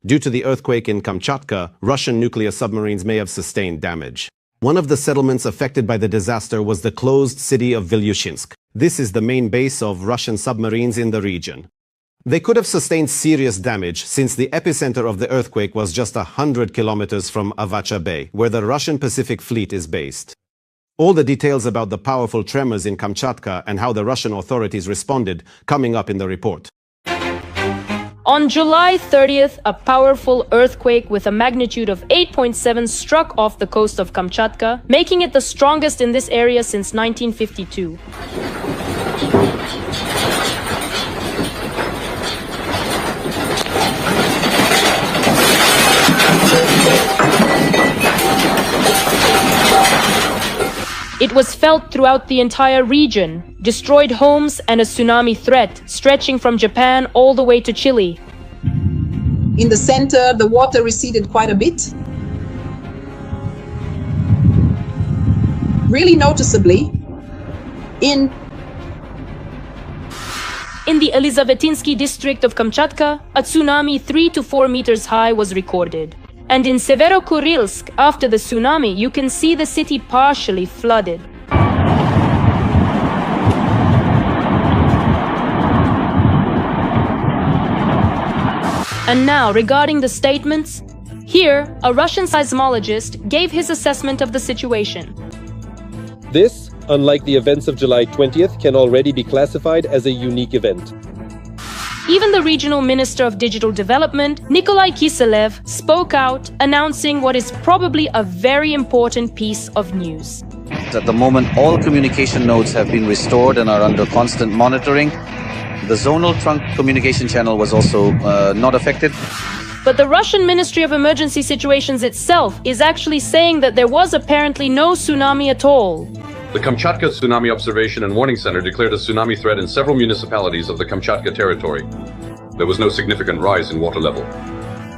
Due to the earthquake in Kamchatka, Russian nuclear submarines may have sustained damage. One of the settlements affected by the disaster was the closed city of Vilyushinsk. This is the main base of Russian submarines in the region. They could have sustained serious damage since the epicenter of the earthquake was just 100 kilometers from Avacha Bay, where the Russian Pacific Fleet is based. All the details about the powerful tremors in Kamchatka and how the Russian authorities responded coming up in the report. On July 30th, a powerful earthquake with a magnitude of 8.7 struck off the coast of Kamchatka, making it the strongest in this area since 1952. It was felt throughout the entire region, destroyed homes and a tsunami threat stretching from Japan all the way to Chile. In the center, the water receded quite a bit. Really noticeably, in the Elizavetinsky district of Kamchatka, a tsunami 3 to 4 meters high was recorded. And in Severokurilsk, after the tsunami, you can see the city partially flooded. And now, regarding the statements, here, a Russian seismologist gave his assessment of the situation. This, unlike the events of July 20th, can already be classified as a unique event. Even the regional minister of digital development, Nikolai Kiselev, spoke out, announcing what is probably a very important piece of news. At the moment, all communication nodes have been restored and are under constant monitoring. The zonal trunk communication channel was also not affected. But the Russian Ministry of Emergency Situations itself is actually saying that there was apparently no tsunami at all. The Kamchatka Tsunami Observation and Warning Center declared a tsunami threat in several municipalities of the Kamchatka territory. There was no significant rise in water level.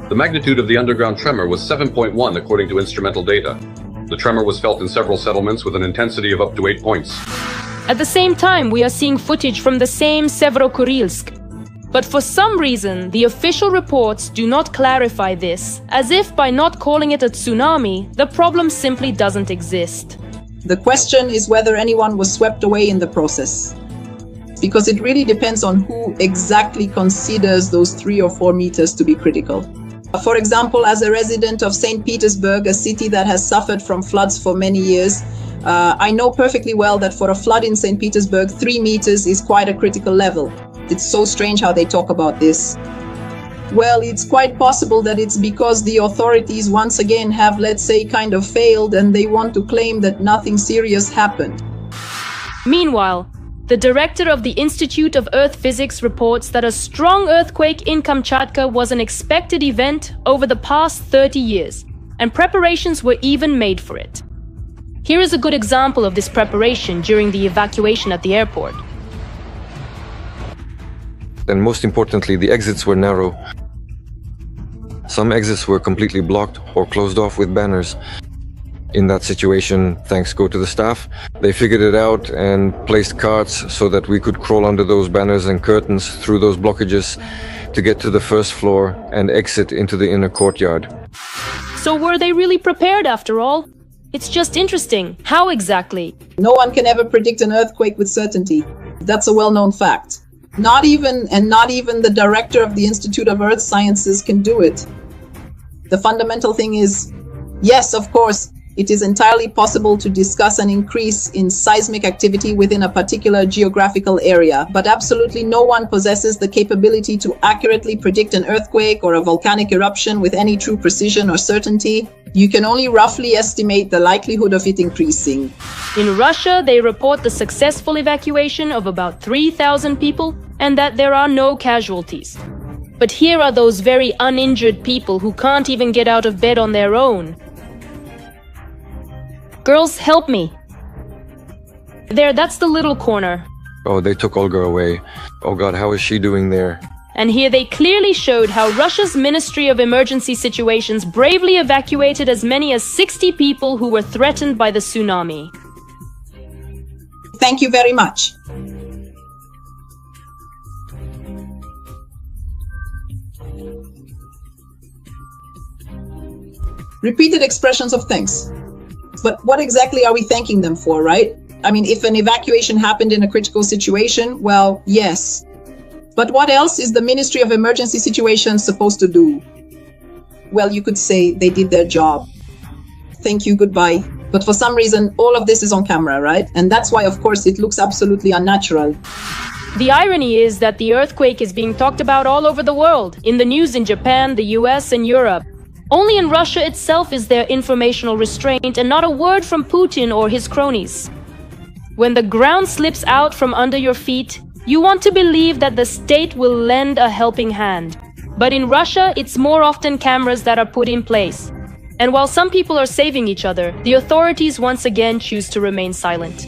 The magnitude of the underground tremor was 7.1 according to instrumental data. The tremor was felt in several settlements with an intensity of up to 8 points. At the same time, we are seeing footage from the same Severokurilsk. But for some reason, the official reports do not clarify this, as if by not calling it a tsunami, the problem simply doesn't exist. The question is whether anyone was swept away in the process, because it really depends on who exactly considers those 3 or 4 meters to be critical. For example, as a resident of St. Petersburg, a city that has suffered from floods for many years, I know perfectly well that for a flood in St. Petersburg, 3 meters is quite a critical level. It's so strange how they talk about this. Well, it's quite possible that it's because the authorities once again have, let's say, kind of failed and they want to claim that nothing serious happened. Meanwhile, the director of the Institute of Earth Physics reports that a strong earthquake in Kamchatka was an expected event over the past 30 years, and preparations were even made for it. Here is a good example of this preparation during the evacuation at the airport. And most importantly, the exits were narrow. Some exits were completely blocked or closed off with banners. In that situation, thanks go to the staff. They figured it out and placed carts so that we could crawl under those banners and curtains through those blockages to get to the first floor and exit into the inner courtyard. So were they really prepared after all? It's just interesting. How exactly? No one can ever predict an earthquake with certainty. That's a well-known fact. Not even the director of the Institute of Earth Sciences can do it. The fundamental thing is, yes, of course, it is entirely possible to discuss an increase in seismic activity within a particular geographical area, but absolutely no one possesses the capability to accurately predict an earthquake or a volcanic eruption with any true precision or certainty. You can only roughly estimate the likelihood of it increasing. In Russia, they report the successful evacuation of about 3,000 people and that there are no casualties. But here are those very uninjured people who can't even get out of bed on their own. Girls, help me. There, that's the little corner. Oh, they took Olga away. Oh God, how is she doing there? And here they clearly showed how Russia's Ministry of Emergency Situations bravely evacuated as many as 60 people who were threatened by the tsunami. Thank you very much. Repeated expressions of thanks. But what exactly are we thanking them for, right? I mean, if an evacuation happened in a critical situation, well, yes. But what else is the Ministry of Emergency Situations supposed to do? Well, you could say they did their job. Thank you, goodbye. But for some reason, all of this is on camera, right? And that's why, of course, it looks absolutely unnatural. The irony is that the earthquake is being talked about all over the world, in the news in Japan, the US, and Europe. Only in Russia itself is there informational restraint and not a word from Putin or his cronies. When the ground slips out from under your feet, you want to believe that the state will lend a helping hand. But in Russia, it's more often cameras that are put in place. And while some people are saving each other, the authorities once again choose to remain silent.